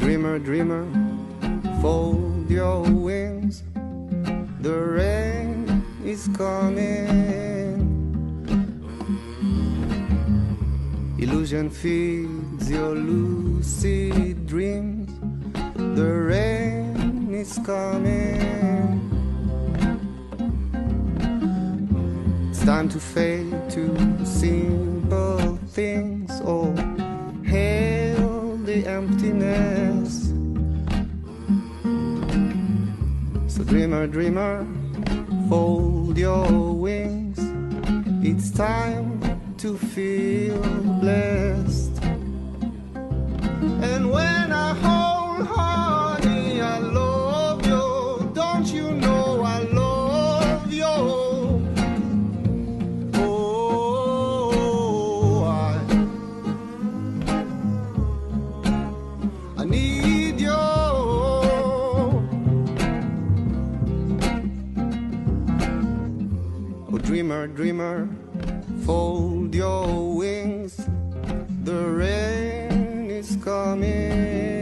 Dreamer, dreamer, fold your wings. The rain is coming. Illusion feeds your lucid dreams. The rain is coming. It's time to fade to simple things. Oh, hail the emptiness. So dreamer, dreamer, fold your wings. It's time to feel blessed. And when I hold honey, I love you. Don't you know I love you? Oh, I need you. Oh, dreamer, dreamer, fold your wings. The rain is coming.